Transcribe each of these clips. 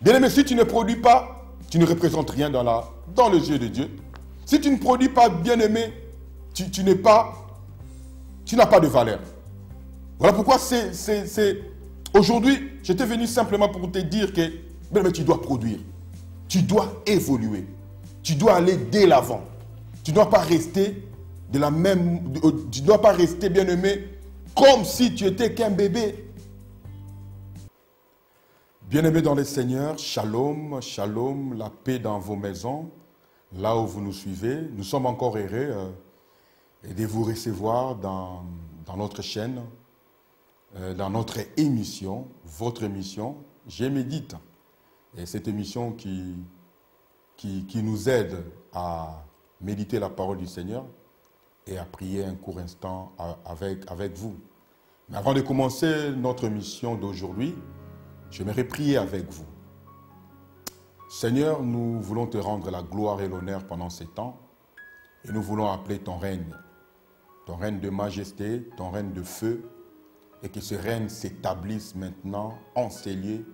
Bien-aimé, si tu ne produis pas, tu ne représentes rien dans le jeu de Dieu. Si tu ne produis pas, bien-aimé, tu n'as pas de valeur. Voilà pourquoi aujourd'hui, j'étais venu simplement pour te dire que, bien-aimé, tu dois produire. Tu dois évoluer. Tu dois aller dès l'avant. Tu ne dois pas rester bien-aimé, comme si tu étais qu'un bébé. Bien-aimés dans le Seigneur, shalom, shalom, la paix dans vos maisons, là où vous nous suivez. Nous sommes encore heureux de vous recevoir dans notre chaîne, dans notre émission, votre émission, Je médite. Et cette émission qui nous aide à méditer la parole du Seigneur et à prier un court instant avec vous. Mais avant de commencer notre mission d'aujourd'hui, j'aimerais prier avec vous. Seigneur, nous voulons te rendre la gloire et l'honneur pendant ces temps et nous voulons appeler ton règne de majesté, ton règne de feu, et que ce règne s'établisse maintenant en ces lieux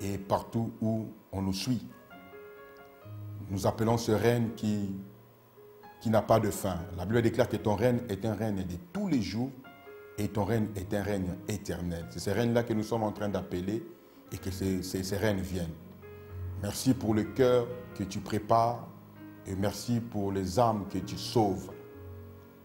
et partout où on nous suit. Nous appelons ce règne qui n'a pas de fin. La Bible déclare que ton règne est un règne de tous les jours et ton règne est un règne éternel. C'est ce règne-là que nous sommes en train d'appeler et que ces règnes viennent. Merci pour le cœur que tu prépares et merci pour les âmes que tu sauves.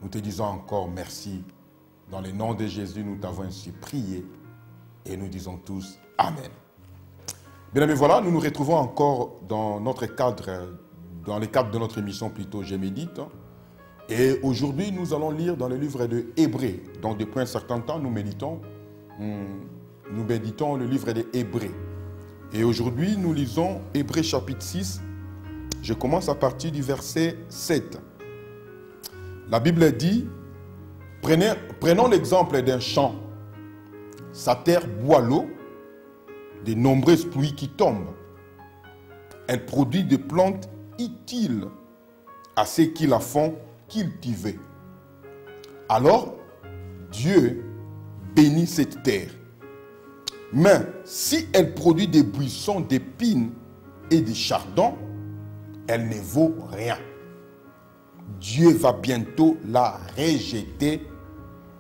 Nous te disons encore merci. Dans le nom de Jésus, nous t'avons ainsi prié et nous disons tous Amen. Bien aimés, voilà, nous nous retrouvons encore dans le cadre de notre émission plutôt Je médite. Et aujourd'hui, nous allons lire dans le livre de Hébreux. Donc depuis un certain temps, nous méditons le livre de Hébreux. Et aujourd'hui, nous lisons Hébreux chapitre 6. Je commence à partir du verset 7. La Bible dit, prenons l'exemple d'un champ. Sa terre boit l'eau, de nombreuses pluies qui tombent. Elle produit des plantes utiles à ceux qui la font cultiver. Alors, Dieu bénit cette terre. Mais si elle produit des buissons d'épines et des chardons, elle ne vaut rien. Dieu va bientôt la rejeter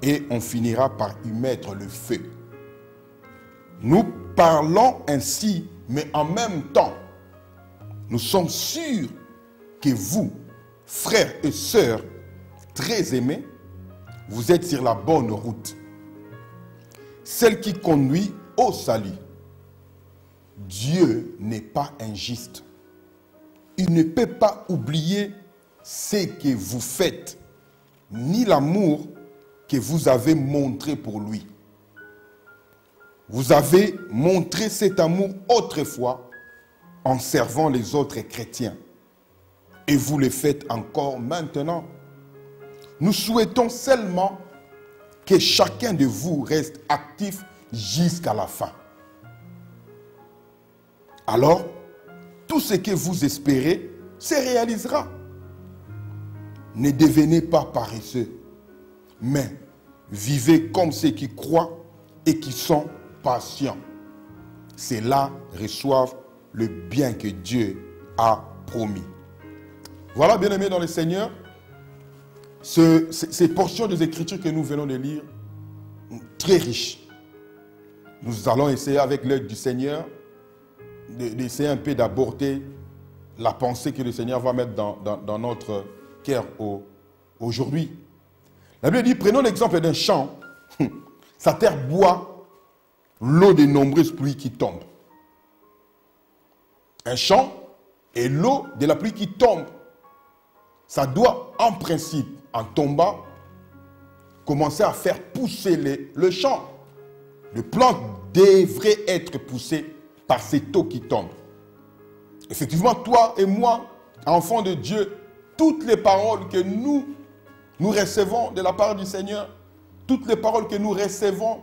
et on finira par y mettre le feu. Nous parlons ainsi, mais en même temps, nous sommes sûrs que vous, frères et sœurs, très aimés, vous êtes sur la bonne route. Celle qui conduit au salut. Dieu n'est pas injuste. Il ne peut pas oublier ce que vous faites, ni l'amour que vous avez montré pour lui. Vous avez montré cet amour autrefois en servant les autres chrétiens. Et vous le faites encore maintenant. Nous souhaitons seulement que chacun de vous reste actif jusqu'à la fin. Alors, tout ce que vous espérez se réalisera. Ne devenez pas paresseux, mais vivez comme ceux qui croient et qui sont patients. Ceux-là reçoivent le bien que Dieu a promis. Voilà, bien-aimés dans le Seigneur, ces portions des Écritures que nous venons de lire, très riches. Nous allons essayer avec l'aide du Seigneur d'essayer un peu d'aborder la pensée que le Seigneur va mettre dans notre cœur aujourd'hui. La Bible dit, prenons l'exemple d'un champ. Sa terre boit l'eau des nombreuses pluies qui tombent. Un champ et l'eau de la pluie qui tombe. Ça doit, en principe, en tombant, commencer à faire pousser le champ. Les plantes devraient être poussées par cette eau qui tombe. Effectivement, toi et moi, enfants de Dieu, toutes les paroles que nous recevons de la part du Seigneur, toutes les paroles que nous recevons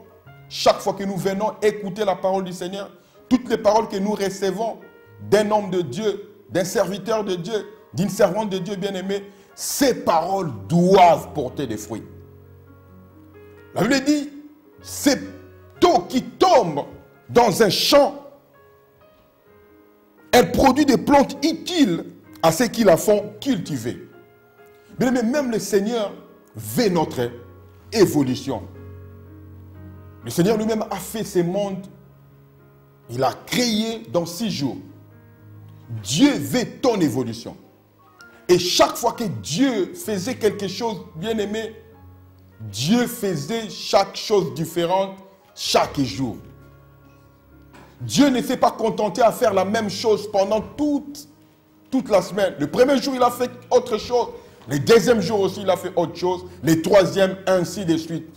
chaque fois que nous venons écouter la parole du Seigneur, toutes les paroles que nous recevons d'un homme de Dieu, d'un serviteur de Dieu, d'une servante de Dieu bien-aimée, ces paroles doivent porter des fruits. La Bible dit, cette eau qui tombe dans un champ Elle produit des plantes utiles à ceux qui la font cultiver. Mais même le Seigneur veut notre évolution. Le Seigneur lui-même a fait ce monde. Il a créé dans 6 jours. Dieu veut ton évolution. Et chaque fois que Dieu faisait quelque chose, bien aimé, Dieu faisait chaque chose différente chaque jour. Dieu ne s'est pas contenté à faire la même chose pendant toute la semaine. Le premier jour, il a fait autre chose. Le deuxième jour aussi, il a fait autre chose. Le troisième, ainsi de suite.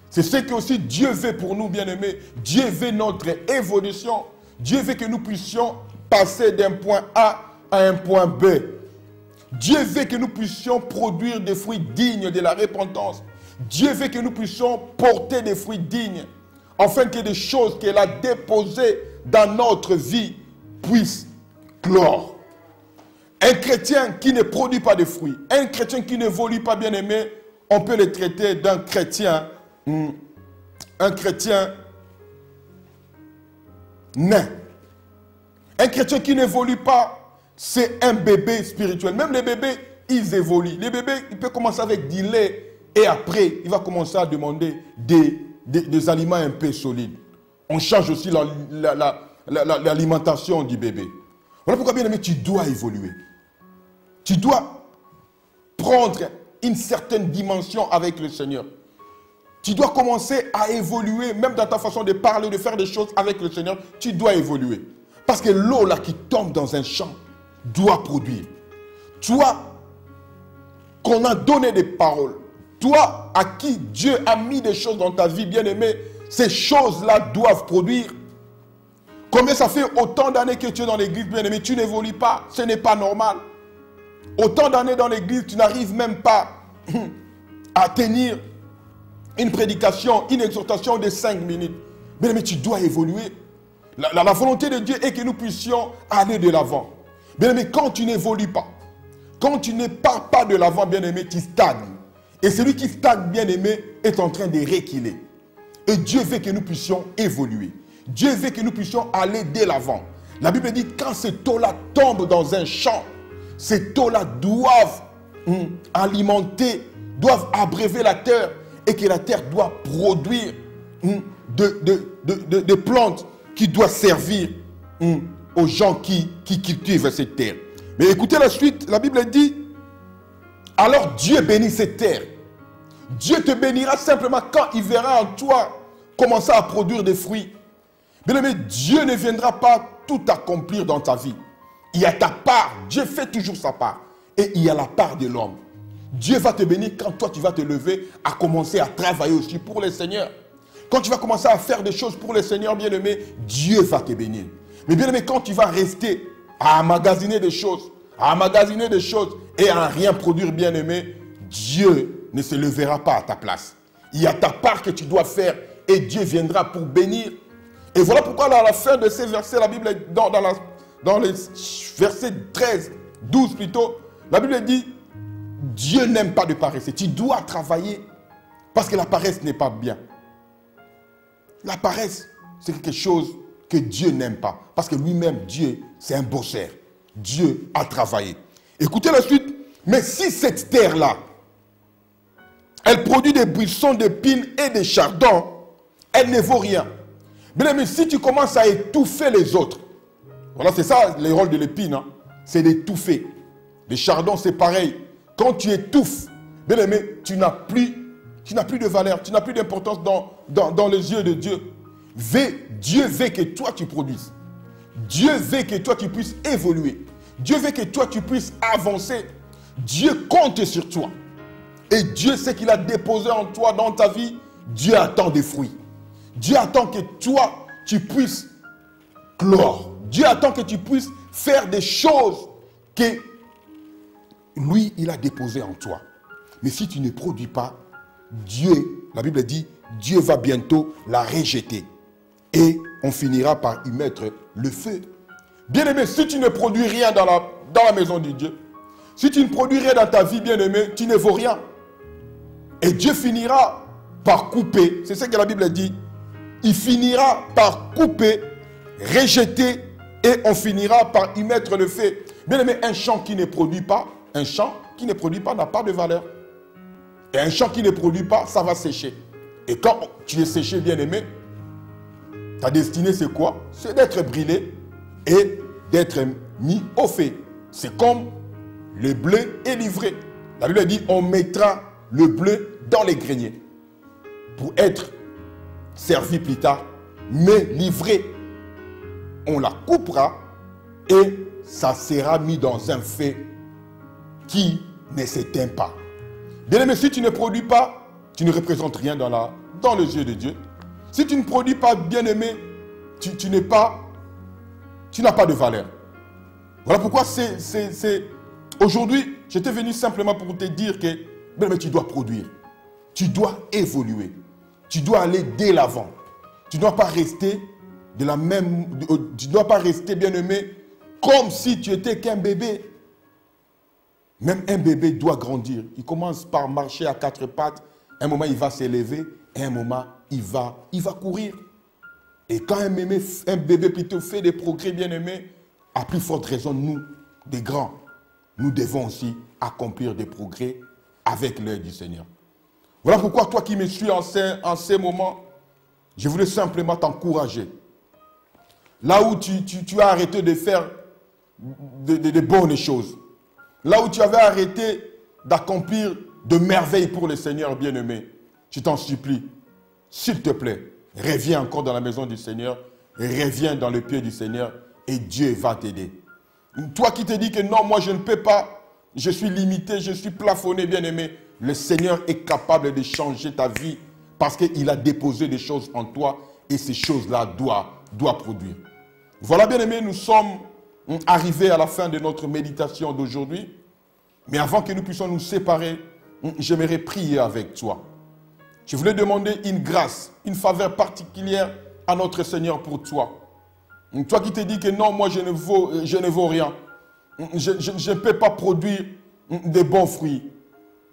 C'est ce que aussi Dieu veut pour nous, bien-aimés. Dieu veut notre évolution. Dieu veut que nous puissions passer d'un point A à un point B. Dieu veut que nous puissions produire des fruits dignes de la repentance. Dieu veut que nous puissions porter des fruits dignes, afin que des choses qu'il a déposées dans notre vie puissent clore. Un chrétien qui ne produit pas de fruits, un chrétien qui n'évolue pas, bien aimé, on peut le traiter d'un chrétien, un chrétien nain. Un chrétien qui n'évolue pas, c'est un bébé spirituel. Même les bébés, ils évoluent. Les bébés, ils peuvent commencer avec du lait et après, il va commencer à demander des aliments un peu solides. On change aussi l'alimentation du bébé. Voilà pourquoi, bien aimé, tu dois évoluer. Tu dois prendre une certaine dimension avec le Seigneur. Tu dois commencer à évoluer, même dans ta façon de parler, de faire des choses avec le Seigneur. Tu dois évoluer. Parce que l'eau là qui tombe dans un champ doit produire. Toi, qu'on a donné des paroles, toi à qui Dieu a mis des choses dans ta vie, bien-aimé, ces choses-là doivent produire. Combien ça fait autant d'années que tu es dans l'église, bien-aimé, tu n'évolues pas, ce n'est pas normal. Autant d'années dans l'église, tu n'arrives même pas à tenir une prédication, une exhortation de 5 minutes. Bien-aimé, tu dois évoluer. La volonté de Dieu est que nous puissions aller de l'avant. Bien-aimé, quand tu n'évolues pas, quand tu ne pars pas de l'avant, bien-aimé, tu stagnes. Et celui qui stagne, bien-aimé, est en train de reculer. Et Dieu veut que nous puissions évoluer. Dieu veut que nous puissions aller de l'avant. La Bible dit, quand ces taux-là tombent dans un champ, ces taux-là doivent alimenter, doivent abreuver la terre, et que la terre doit produire des plantes qui doivent servir aux gens qui cultivent cette terre. Mais écoutez la suite, la Bible dit, alors Dieu bénit cette terre. Dieu te bénira simplement quand il verra en toi commencer à produire des fruits. Bien aimé, Dieu ne viendra pas tout accomplir dans ta vie. Il y a ta part, Dieu fait toujours sa part. Et il y a la part de l'homme. Dieu va te bénir quand toi tu vas te lever à commencer à travailler aussi pour le Seigneur. Quand tu vas commencer à faire des choses pour le Seigneur, bien-aimé, Dieu va te bénir. Mais bien-aimé, quand tu vas rester à emmagasiner des choses, et à rien produire, bien-aimé, Dieu ne se levera pas à ta place. Il y a ta part que tu dois faire et Dieu viendra pour bénir. Et voilà pourquoi à la fin de ces versets, la Bible, dans les versets 13, 12 plutôt, la Bible dit, Dieu n'aime pas de paresse. Tu dois travailler parce que la paresse n'est pas bien. La paresse, c'est quelque chose que Dieu n'aime pas. Parce que lui-même, Dieu, c'est un bosseur. Dieu a travaillé. Écoutez la suite. Mais si cette terre-là, elle produit des buissons d'épines et des chardons, elle ne vaut rien. Mais si tu commences à étouffer les autres, voilà, c'est ça le rôle de l'épine, hein, c'est d'étouffer. Les chardons, c'est pareil. Quand tu étouffes, bien aimé, tu n'as plus de valeur, tu n'as plus d'importance dans les yeux de Dieu. Dieu veut que toi tu produises. Dieu veut que toi tu puisses évoluer. Dieu veut que toi tu puisses avancer. Dieu compte sur toi. Et Dieu sait qu'il a déposé en toi, dans ta vie, Dieu attend des fruits. Dieu attend que toi tu puisses clore. Dieu attend que tu puisses faire des choses que lui, il a déposé en toi. Mais si tu ne produis pas, Dieu, la Bible dit, Dieu va bientôt la rejeter. Et on finira par y mettre le feu. Bien-aimé, si tu ne produis rien dans la maison de Dieu, si tu ne produis rien dans ta vie, bien-aimé, tu ne vaux rien. Et Dieu finira par couper, c'est ce que la Bible dit, il finira par couper, rejeter et on finira par y mettre le feu. Bien aimé, un champ qui ne produit pas, n'a pas de valeur. Et un champ qui ne produit pas, ça va sécher. Et quand tu es séché, bien aimé, ta destinée c'est quoi? C'est d'être brûlé et d'être mis au feu. C'est comme le blé est livré. La Bible dit, on mettra le blé dans les greniers pour être servi plus tard, mais livré. On la coupera et ça sera mis dans un feu qui ne s'éteint pas. Bien aimé, si tu ne produis pas, tu ne représentes rien dans les yeux de Dieu. Si tu ne produis pas, bien aimé, tu n'as pas de valeur. Voilà pourquoi aujourd'hui, j'étais venu simplement pour te dire que bien aimé, tu dois produire. Tu dois évoluer. Tu dois aller dès l'avant. Tu ne dois pas rester tu ne dois pas rester, bien aimé, comme si tu étais qu'un bébé. Même un bébé doit grandir. Il commence par marcher à quatre pattes. Un moment, il va s'élever. Et un moment, il va courir. Et quand un bébé plutôt fait des progrès, bien aimé, à plus forte raison, nous, des grands, nous devons aussi accomplir des progrès avec l'œil du Seigneur. Voilà pourquoi toi qui me suis en ces moments, je voulais simplement t'encourager. Là où tu as arrêté de faire de bonnes choses. Là où tu avais arrêté d'accomplir de merveilles pour le Seigneur bien-aimé. Je t'en supplie, s'il te plaît, reviens encore dans la maison du Seigneur. Reviens dans le pied du Seigneur et Dieu va t'aider. Toi qui te dis que non, moi je ne peux pas, je suis limité, je suis plafonné, bien-aimé. Le Seigneur est capable de changer ta vie parce qu'il a déposé des choses en toi et ces choses-là doivent produire. Voilà, bien-aimés, nous sommes arrivés à la fin de notre méditation d'aujourd'hui. Mais avant que nous puissions nous séparer, j'aimerais prier avec toi. Je voulais demander une grâce, une faveur particulière à notre Seigneur pour toi. Toi qui te dis que non, moi je ne vaux rien. Je ne peux pas produire de bons fruits.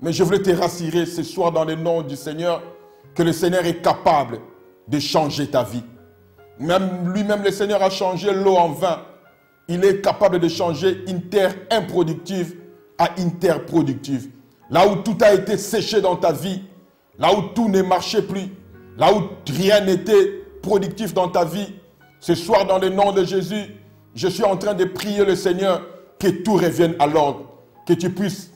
Mais je voulais te rassurer ce soir dans le nom du Seigneur que le Seigneur est capable de changer ta vie. Lui-même, le Seigneur a changé l'eau en vin. Il est capable de changer une terre improductive à une terre productive. Là où tout a été séché dans ta vie, là où tout ne marchait plus, là où rien n'était productif dans ta vie, ce soir, dans le nom de Jésus, je suis en train de prier le Seigneur que tout revienne à l'ordre, que tu puisses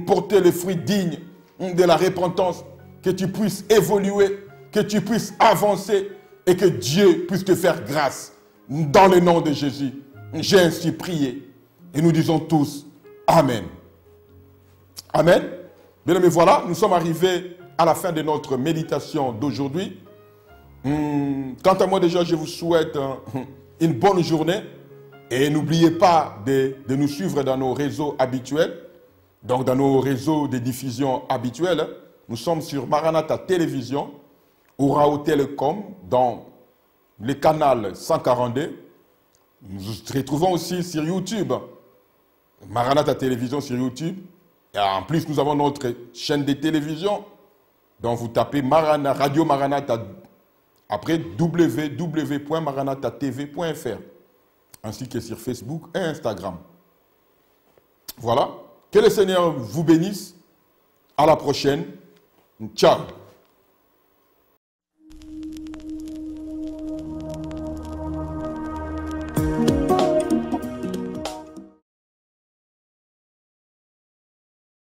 porter le fruit digne de la repentance, que tu puisses évoluer, que tu puisses avancer et que Dieu puisse te faire grâce. Dans le nom de Jésus, j'ai ainsi prié et nous disons tous Amen. Amen. Bien aimés, voilà, nous sommes arrivés à la fin de notre méditation d'aujourd'hui. Quant à moi déjà, je vous souhaite une bonne journée et n'oubliez pas de nous suivre dans nos réseaux habituels, donc dans nos réseaux de diffusion habituels. Nous sommes sur Maranatha Télévision, Urao Télécom, dans le canal 142. Nous nous retrouvons aussi sur YouTube, Maranatha Télévision sur YouTube. Et en plus, nous avons notre chaîne de télévision, donc vous tapez Radio Maranatha, après www.maranathatv.fr, ainsi que sur Facebook et Instagram. Voilà. Que le Seigneur vous bénisse. À la prochaine. Ciao.